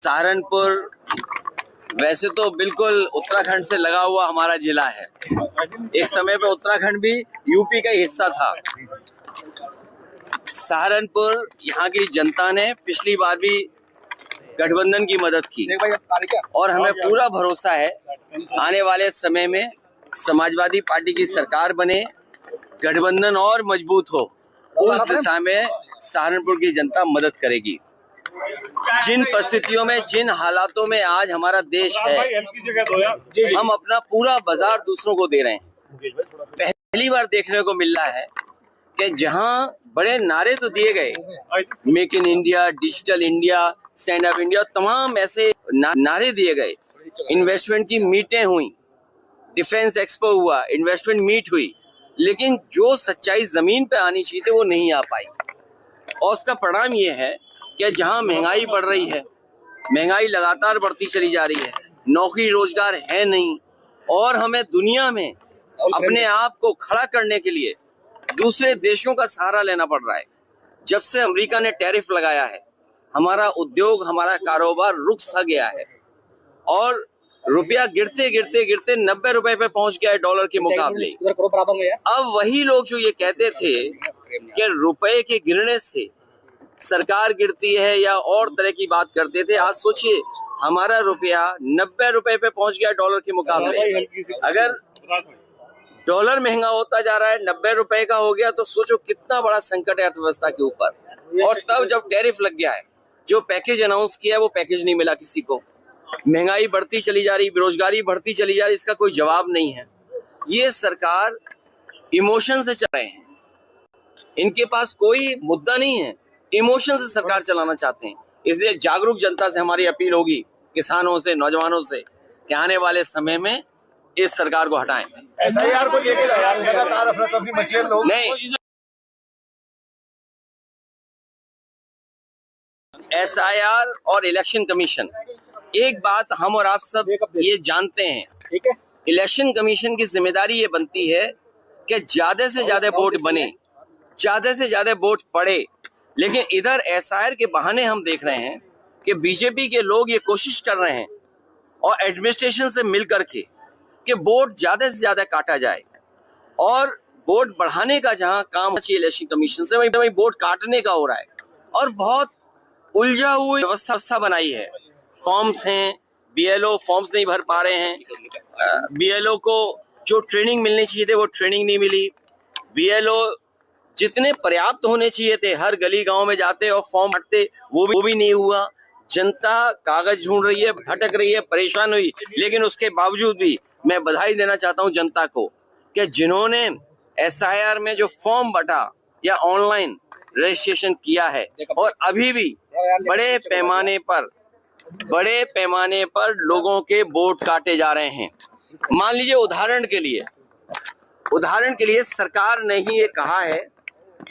सहारनपुर वैसे तो बिल्कुल उत्तराखंड से लगा हुआ हमारा जिला है। एक समय पे उत्तराखंड भी यूपी का ही हिस्सा था। सहारनपुर यहाँ की जनता ने पिछली बार भी गठबंधन की मदद की और हमें पूरा भरोसा है आने वाले समय में समाजवादी पार्टी की सरकार बने, गठबंधन और मजबूत हो, उस दिशा में सहारनपुर की जनता मदद करेगी। जिन परिस्थितियों में, जिन हालातों में आज हमारा देश है, हम अपना पूरा बाजार दूसरों को दे रहे हैं। पहली बार देखने को मिल रहा है कि जहां बड़े नारे तो दिए गए, make in India, digital India, stand up India, तमाम ऐसे नारे दिए गए। इन्वेस्टमेंट की मीटें हुई, डिफेंस एक्सपो हुआ, इन्वेस्टमेंट मीट हुई, लेकिन जो सच्चाई जमीन पे आनी चाहिए थी वो नहीं आ पाई। और उसका परिणाम ये है कि जहां महंगाई बढ़ रही है, महंगाई लगातार बढ़ती चली जा रही है, नौकरी रोजगार है नहीं, और हमें दुनिया में अपने आप को खड़ा करने के लिए दूसरे देशों का सहारा लेना पड़ रहा है। जब से अमेरिका ने टैरिफ लगाया है, हमारा उद्योग, हमारा कारोबार रुक सा गया है और रुपया गिरते गिरते गिरते 90 रुपए पे पहुंच गया है डॉलर के मुकाबले। अब वही लोग जो ये कहते थे कि रुपए के गिरने से सरकार गिरती है या और तरह की बात करते थे, आज सोचिए हमारा रुपया 90 रुपए पे पहुंच गया डॉलर के मुकाबले। अगर डॉलर महंगा होता जा रहा है, 90 रुपए का हो गया, तो सोचो कितना बड़ा संकट है अर्थव्यवस्था के ऊपर। और तब जब टैरिफ लग गया है, जो पैकेज अनाउंस किया है वो पैकेज नहीं मिला किसी को। महंगाई बढ़ती चली जा रही, बेरोजगारी बढ़ती चली जा रही, इसका कोई जवाब नहीं है। ये सरकार इमोशन से चल रहे हैं, इनके पास कोई मुद्दा नहीं है, इमोशन से सरकार चलाना चाहते हैं। इसलिए जागरूक जनता से हमारी अपील होगी, किसानों से, नौजवानों से, कि आने वाले समय में इस सरकार को हटाएं। SIR को लेकर लगातार अफरा-तफरी मची है लोग नहीं, SIR और इलेक्शन कमीशन, एक बात हम और आप सब ये जानते हैं, ठीक है, इलेक्शन कमीशन की जिम्मेदारी ये बनती है कि ज्यादा से ज्यादा वोट बने, ज्यादा से ज्यादा वोट पड़े। लेकिन इधर SIR के बहाने हम देख रहे हैं कि बीजेपी के लोग ये कोशिश कर रहे हैं और एडमिनिस्ट्रेशन से मिल करके कि वोट ज्यादा से ज्यादा काटा जाए, और वोट बढ़ाने का जहां काम चाहिए इलेक्शन कमीशन से, वही वोट काटने का हो रहा है। और बहुत उलझा हुई व्यवस्था बनाई है। फॉर्म्स हैं, BLO फॉर्म्स नहीं भर पा रहे हैं, BLO को जो ट्रेनिंग मिलनी चाहिए थे वो ट्रेनिंग नहीं मिली, BLO जितने पर्याप्त होने चाहिए थे हर गली गांव में जाते और फॉर्म भरते, वो भी नहीं हुआ। जनता कागज ढूंढ रही है, भटक रही है, परेशान हुई। लेकिन उसके बावजूद भी मैं बधाई देना चाहता हूं जनता को कि जिन्होंने SIR में जो फॉर्म बटा या ऑनलाइन रजिस्ट्रेशन किया है, और अभी भी बड़े पैमाने पर लोगों के वोट काटे जा रहे हैं। मान लीजिए उदाहरण के लिए सरकार ने ही ये कहा है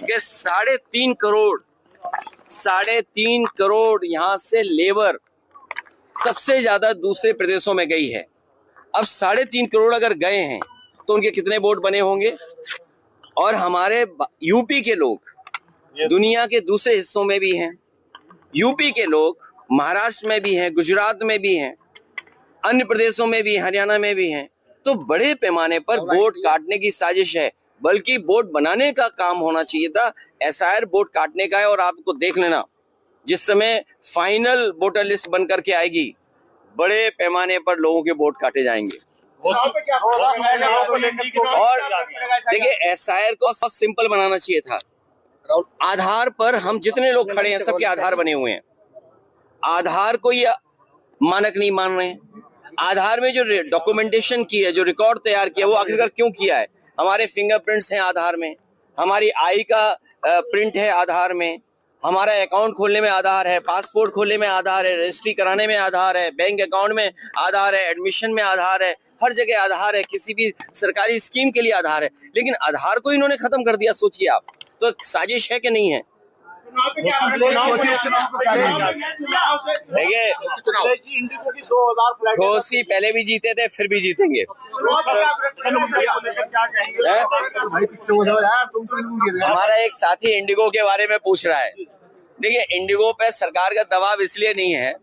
कि 3.5 करोड़ यहाँ से लेबर सबसे ज्यादा दूसरे प्रदेशों में गई है। अब 3.5 करोड़ अगर गए हैं तो उनके कितने वोट बने होंगे? और हमारे यूपी के लोग दुनिया के दूसरे हिस्सों में भी हैं, यूपी के लोग महाराष्ट्र में भी हैं, गुजरात में भी हैं, अन्य प्रदेशों में भी, हरियाणा में भी हैं। तो बड़े पैमाने पर वोट काटने की साजिश है, बल्कि वोट बनाने का काम होना चाहिए था। SIR वोट काटने का है। और आपको देख लेना, जिस समय फाइनल वोटर लिस्ट बन करके आएगी, बड़े पैमाने पर लोगों के वोट काटे जाएंगे। और देखिए, SIR को बहुत सिंपल बनाना चाहिए था। आधार पर हम जितने लोग खड़े हैं सबके आधार बने हुए हैं। आधार को ये मानक नहीं मान रहे हैं। आधार में जो डॉक्यूमेंटेशन की है, जो रिकॉर्ड तैयार किया, वो आखिरकार क्यों किया है? हमारे फिंगरप्रिंट्स हैं आधार में, हमारी आई का प्रिंट है आधार में, हमारा अकाउंट खोलने में आधार है, पासपोर्ट खोलने में आधार है, रजिस्ट्री कराने में आधार है, बैंक अकाउंट में आधार है, एडमिशन में आधार है, हर जगह आधार है, किसी भी सरकारी स्कीम के लिए आधार है। लेकिन आधार को इन्होंने खत्म कर दिया। सोचिए आप, तो साजिश है कि नहीं है? देखिए, घोसी पहले भी जीते थे, फिर भी जीतेंगे। हमारा एक साथी इंडिगो के बारे में पूछ रहा है। देखिए, इंडिगो पे सरकार का दबाव इसलिए नहीं है